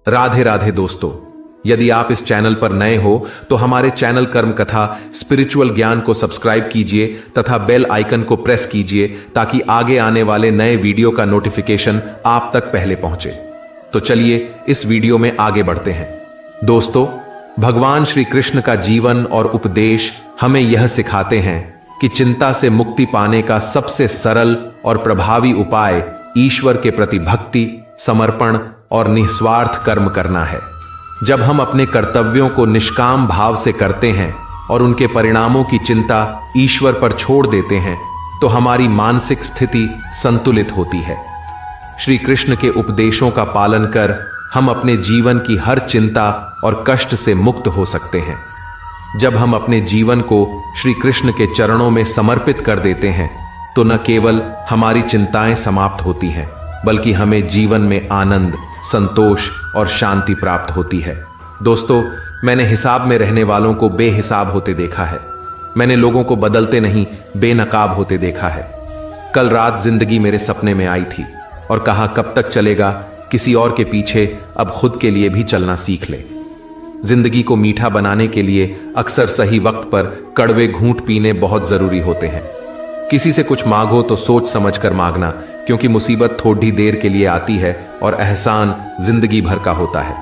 राधे राधे दोस्तों, यदि आप इस चैनल पर नए हो तो हमारे चैनल कर्म कथा स्पिरिचुअल ज्ञान को सब्सक्राइब कीजिए तथा बेल आइकन को प्रेस कीजिए ताकि आगे आने वाले नए वीडियो का नोटिफिकेशन आप तक पहले पहुंचे। तो चलिए इस वीडियो में आगे बढ़ते हैं। दोस्तों, भगवान श्री कृष्ण का जीवन और उपदेश हमें यह सिखाते हैं कि चिंता से मुक्ति पाने का सबसे सरल और प्रभावी उपाय ईश्वर के प्रति भक्ति, समर्पण और निस्वार्थ कर्म करना है। जब हम अपने कर्तव्यों को निष्काम भाव से करते हैं और उनके परिणामों की चिंता ईश्वर पर छोड़ देते हैं तो हमारी मानसिक स्थिति संतुलित होती है। श्री कृष्ण के उपदेशों का पालन कर हम अपने जीवन की हर चिंता और कष्ट से मुक्त हो सकते हैं। जब हम अपने जीवन को श्री कृष्ण के चरणों में समर्पित कर देते हैं तो न केवल हमारी चिंताएं समाप्त होती हैं बल्कि हमें जीवन में आनंद, संतोष और शांति प्राप्त होती है। दोस्तों, मैंने हिसाब में रहने वालों को बेहिसाब होते देखा है। मैंने लोगों को बदलते नहीं बेनकाब होते देखा है। कल रात जिंदगी मेरे सपने में आई थी और कहा कब तक चलेगा, किसी और के पीछे अब खुद के लिए भी चलना सीख ले। जिंदगी को मीठा बनाने के लिए अक्सर सही वक्त पर कड़वे घूंट पीने बहुत जरूरी होते हैं। किसी से कुछ मांगो तो सोच समझ कर मांगना, क्योंकि मुसीबत थोड़ी देर के लिए आती है और एहसान जिंदगी भर का होता है।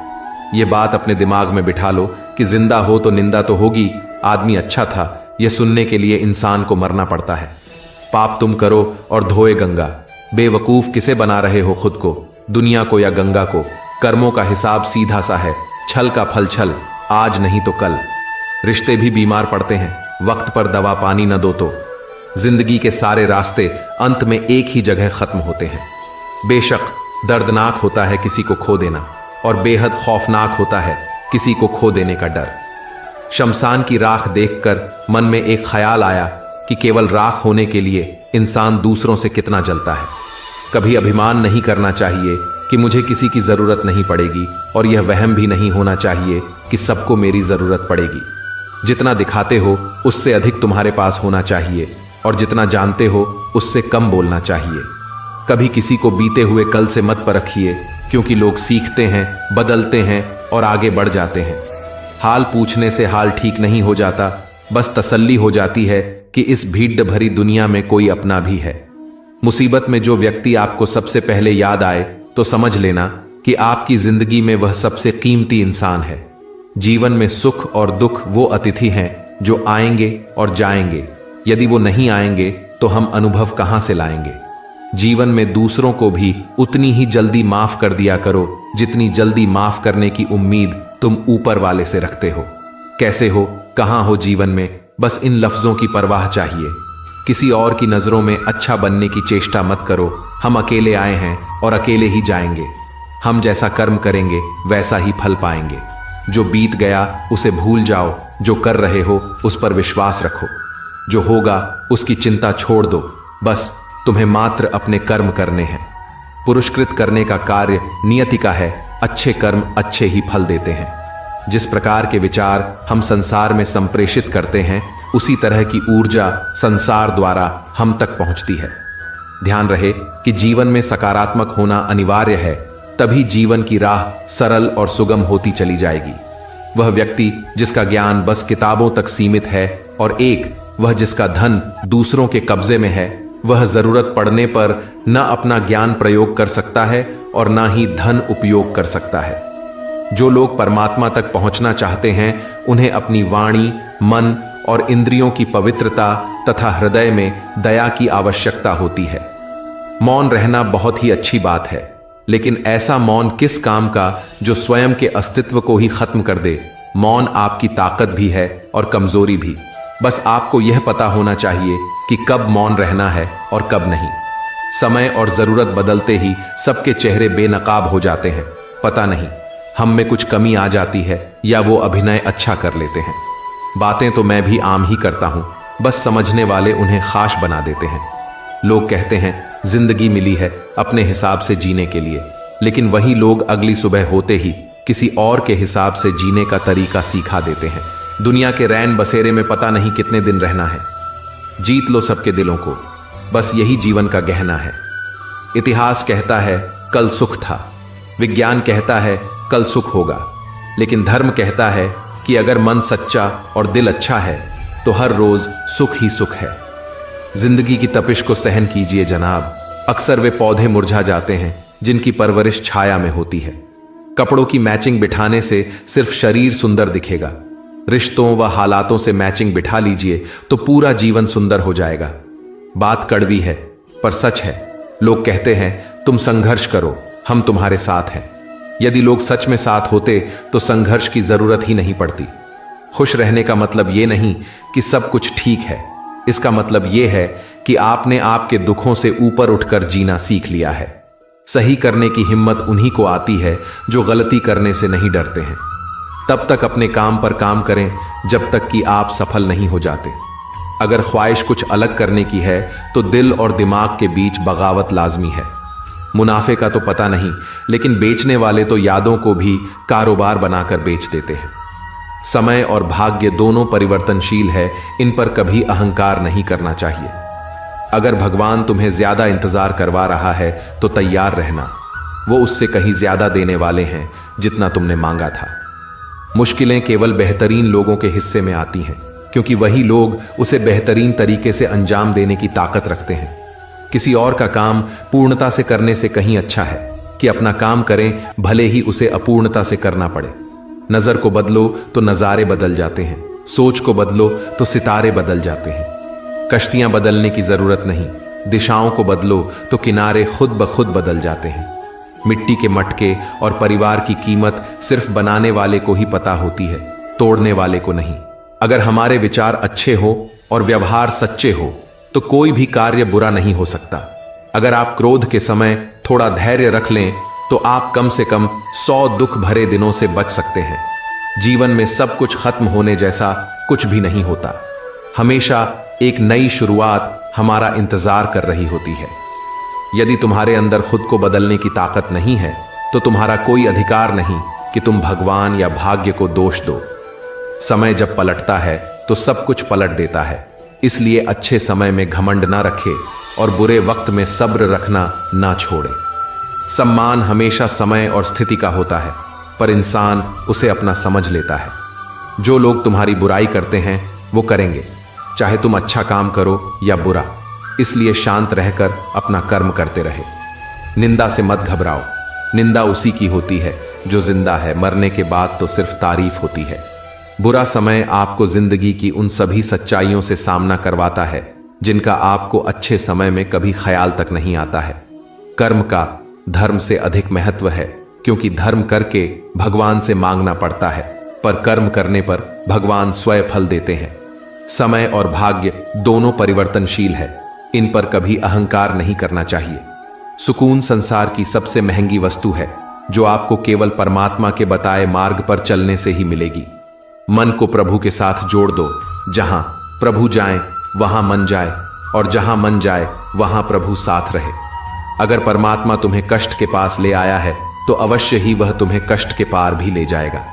यह बात अपने दिमाग में बिठा लो कि जिंदा हो तो निंदा तो होगी, आदमी अच्छा था, यह सुनने के लिए इंसान को मरना पड़ता है। पाप तुम करो और धोए गंगा। बेवकूफ किसे बना रहे हो खुद को, दुनिया को या गंगा को? कर्मों का हिसाब सीधा सा है, छल का फल छल, आज नहीं तो कल। रिश्ते भी बीमार पड़ते हैं, वक्त पर दवा पानी न दो तो। जिंदगी के सारे रास्ते अंत में एक ही जगह खत्म होते हैं। बेशक दर्दनाक होता है किसी को खो देना और बेहद खौफनाक होता है किसी को खो देने का डर। शमशान की राख देखकर मन में एक ख्याल आया कि केवल राख होने के लिए इंसान दूसरों से कितना जलता है। कभी अभिमान नहीं करना चाहिए कि मुझे किसी की जरूरत नहीं पड़ेगी, और यह वहम भी नहीं होना चाहिए कि सबको मेरी जरूरत पड़ेगी। जितना दिखाते हो उससे अधिक तुम्हारे पास होना चाहिए, और जितना जानते हो उससे कम बोलना चाहिए। कभी किसी को बीते हुए कल से मत परखिए, क्योंकि लोग सीखते हैं, बदलते हैं और आगे बढ़ जाते हैं। हाल पूछने से हाल ठीक नहीं हो जाता, बस तसल्ली हो जाती है कि इस भीड़ भरी दुनिया में कोई अपना भी है। मुसीबत में जो व्यक्ति आपको सबसे पहले याद आए तो समझ लेना कि आपकी जिंदगी में वह सबसे कीमती इंसान है। जीवन में सुख और दुख वो अतिथि हैं जो आएंगे और जाएंगे। यदि वो नहीं आएंगे तो हम अनुभव कहां से लाएंगे? जीवन में दूसरों को भी उतनी ही जल्दी माफ कर दिया करो जितनी जल्दी माफ करने की उम्मीद तुम ऊपर वाले से रखते हो। कैसे हो, कहां हो जीवन में, बस इन लफ्जों की परवाह चाहिए। किसी और की नजरों में अच्छा बनने की चेष्टा मत करो। हम अकेले आए हैं और अकेले ही जाएंगे। हम जैसा कर्म करेंगे वैसा ही फल पाएंगे। जो बीत गया उसे भूल जाओ, जो कर रहे हो उस पर विश्वास रखो। जो होगा उसकी चिंता छोड़ दो, बस तुम्हें मात्र अपने कर्म करने हैं। पुरस्कृत करने का कार्य नियति का है, अच्छे कर्म अच्छे ही फल देते हैं। जिस प्रकार के विचार हम संसार में संप्रेषित करते हैं उसी तरह की ऊर्जा संसार द्वारा हम तक पहुंचती है। ध्यान रहे कि जीवन में सकारात्मक होना अनिवार्य है, तभी जीवन की राह सरल और सुगम होती चली जाएगी। वह व्यक्ति जिसका ज्ञान बस किताबों तक सीमित है और वह जिसका धन दूसरों के कब्जे में है, वह जरूरत पड़ने पर न अपना ज्ञान प्रयोग कर सकता है और न ही धन उपयोग कर सकता है। जो लोग परमात्मा तक पहुंचना चाहते हैं उन्हें अपनी वाणी, मन और इंद्रियों की पवित्रता तथा हृदय में दया की आवश्यकता होती है। मौन रहना बहुत ही अच्छी बात है, लेकिन ऐसा मौन किस काम का जो स्वयं के अस्तित्व को ही खत्म कर दे। मौन आपकी ताकत भी है और कमजोरी भी। बस आपको यह पता होना चाहिए कि कब मौन रहना है और कब नहीं। समय और जरूरत बदलते ही सबके चेहरे बेनकाब हो जाते हैं। पता नहीं हम में कुछ कमी आ जाती है या वो अभिनय अच्छा कर लेते हैं। बातें तो मैं भी आम ही करता हूं, बस समझने वाले उन्हें खास बना देते हैं। लोग कहते हैं जिंदगी मिली है अपने हिसाब से जीने के लिए, लेकिन वही लोग अगली सुबह होते ही किसी और के हिसाब से जीने का तरीका सिखा देते हैं। दुनिया के रैन बसेरे में पता नहीं कितने दिन रहना है। जीत लो सबके दिलों को, बस यही जीवन का गहना है। इतिहास कहता है कल सुख था, विज्ञान कहता है कल सुख होगा। लेकिन धर्म कहता है कि अगर मन सच्चा और दिल अच्छा है तो हर रोज सुख ही सुख है। जिंदगी की तपिश को सहन कीजिए जनाब। अक्सर वे पौधे मुरझा जाते हैं जिनकी परवरिश छाया में होती है। कपड़ों की मैचिंग बिठाने से सिर्फ शरीर सुंदर दिखेगा। रिश्तों व हालातों से मैचिंग बिठा लीजिए तो पूरा जीवन सुंदर हो जाएगा। बात कड़वी है पर सच है। लोग कहते हैं तुम संघर्ष करो, हम तुम्हारे साथ हैं। यदि लोग सच में साथ होते तो संघर्ष की जरूरत ही नहीं पड़ती। खुश रहने का मतलब यह नहीं कि सब कुछ ठीक है। इसका मतलब यह है कि आपने आपके दुखों से ऊपर उठकर जीना सीख लिया है। सही करने की हिम्मत उन्हीं को आती है जो गलती करने से नहीं डरते हैं। तब तक अपने काम पर काम करें जब तक कि आप सफल नहीं हो जाते। अगर ख्वाहिश कुछ अलग करने की है तो दिल और दिमाग के बीच बगावत लाजमी है। मुनाफे का तो पता नहीं, लेकिन बेचने वाले तो यादों को भी कारोबार बनाकर बेच देते हैं। समय और भाग्य दोनों परिवर्तनशील है, इन पर कभी अहंकार नहीं करना चाहिए। अगर भगवान तुम्हें ज्यादा इंतजार करवा रहा है तो तैयार रहना। वो उससे कहीं ज्यादा देने वाले हैं जितना तुमने मांगा था। मुश्किलें केवल बेहतरीन लोगों के हिस्से में आती हैं, क्योंकि वही लोग उसे बेहतरीन तरीके से अंजाम देने की ताकत रखते हैं। किसी और का काम पूर्णता से करने से कहीं अच्छा है कि अपना काम करें, भले ही उसे अपूर्णता से करना पड़े। नजर को बदलो तो नजारे बदल जाते हैं, सोच को बदलो तो सितारे बदल जाते हैं। कश्तियां बदलने की जरूरत नहीं, दिशाओं को बदलो तो किनारे खुद ब खुद बदल जाते हैं। मिट्टी के मटके और परिवार की कीमत सिर्फ बनाने वाले को ही पता होती है, तोड़ने वाले को नहीं। अगर हमारे विचार अच्छे हो और व्यवहार सच्चे हो तो कोई भी कार्य बुरा नहीं हो सकता। अगर आप क्रोध के समय थोड़ा धैर्य रख लें तो आप कम से कम 100 दुख भरे दिनों से बच सकते हैं। जीवन में सब कुछ खत्म होने जैसा कुछ भी नहीं होता। हमेशा एक नई शुरुआत हमारा इंतजार कर रही होती है। यदि तुम्हारे अंदर खुद को बदलने की ताकत नहीं है तो तुम्हारा कोई अधिकार नहीं कि तुम भगवान या भाग्य को दोष दो। समय जब पलटता है तो सब कुछ पलट देता है। इसलिए अच्छे समय में घमंड ना रखे और बुरे वक्त में सब्र रखना ना छोड़े। सम्मान हमेशा समय और स्थिति का होता है, पर इंसान उसे अपना समझ लेता है। जो लोग तुम्हारी बुराई करते हैं वो करेंगे, चाहे तुम अच्छा काम करो या बुरा। इसलिए शांत रहकर अपना कर्म करते रहे। निंदा से मत घबराओ। निंदा उसी की होती है जो जिंदा है, मरने के बाद तो सिर्फ तारीफ होती है। बुरा समय आपको जिंदगी की उन सभी सच्चाइयों से सामना करवाता है जिनका आपको अच्छे समय में कभी ख्याल तक नहीं आता है। कर्म का धर्म से अधिक महत्व है, क्योंकि धर्म करके भगवान से मांगना पड़ता है, पर कर्म करने पर भगवान स्वयं फल देते हैं। समय और भाग्य दोनों परिवर्तनशील है, इन पर कभी अहंकार नहीं करना चाहिए। सुकून संसार की सबसे महंगी वस्तु है, जो आपको केवल परमात्मा के बताए मार्ग पर चलने से ही मिलेगी। मन को प्रभु के साथ जोड़ दो। जहां प्रभु जाएं वहां मन जाए, और जहां मन जाए वहां प्रभु साथ रहे। अगर परमात्मा तुम्हें कष्ट के पास ले आया है तो अवश्य ही वह तुम्हें कष्ट के पार भी ले जाएगा।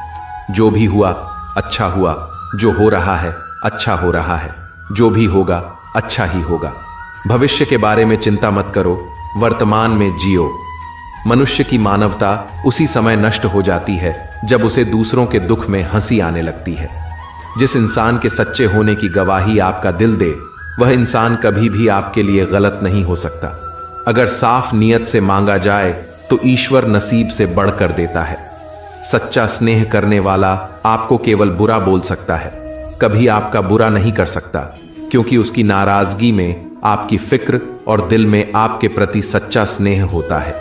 जो भी हुआ अच्छा हुआ, जो हो रहा है अच्छा हो रहा है, जो भी होगा अच्छा ही होगा। भविष्य के बारे में चिंता मत करो, वर्तमान में जियो। मनुष्य की मानवता उसी समय नष्ट हो जाती है जब उसे दूसरों के दुख में हंसी आने लगती है। जिस इंसान के सच्चे होने की गवाही आपका दिल दे, वह इंसान कभी भी आपके लिए गलत नहीं हो सकता। अगर साफ नियत से मांगा जाए तो ईश्वर नसीब से बढ़कर देता है। सच्चा स्नेह करने वाला आपको केवल बुरा बोल सकता है, कभी आपका बुरा नहीं कर सकता, क्योंकि उसकी नाराजगी में आपकी फिक्र और दिल में आपके प्रति सच्चा स्नेह होता है।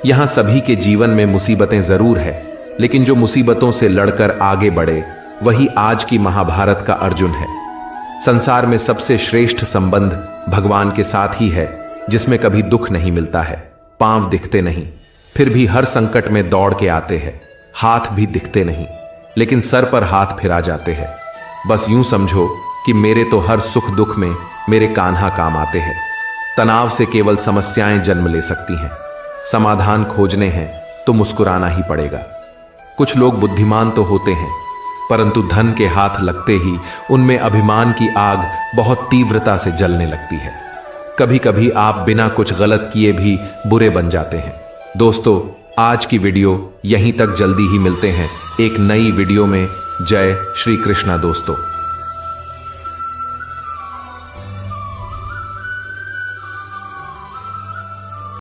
यहां सभी के जीवन में मुसीबतें जरूर है, लेकिन जो मुसीबतों से लड़कर आगे बढ़े वही आज की महाभारत का अर्जुन है। संसार में सबसे श्रेष्ठ संबंध भगवान के साथ ही है, जिसमें कभी दुख नहीं मिलता है, पांव दिखते नहीं, फिर भी हर संकट में दौड़ के आते हैं, हाथ भी दिखते नहीं, लेकिन सर पर हाथ फिरा जाते हैं। बस यूं समझो कि मेरे तो हर सुख दुख में मेरे कान्हा काम आते हैं। तनाव से केवल समस्याएं जन्म ले सकती हैं, समाधान खोजने हैं तो मुस्कुराना ही पड़ेगा। कुछ लोग बुद्धिमान तो होते हैं, परंतु धन के हाथ लगते ही उनमें अभिमान की आग बहुत तीव्रता से जलने लगती है। कभी कभी आप बिना कुछ गलत किए भी बुरे बन जाते हैं। दोस्तों, आज की वीडियो यहीं तक, जल्दी ही मिलते हैं एक नई वीडियो में। जय श्री कृष्णा दोस्तों।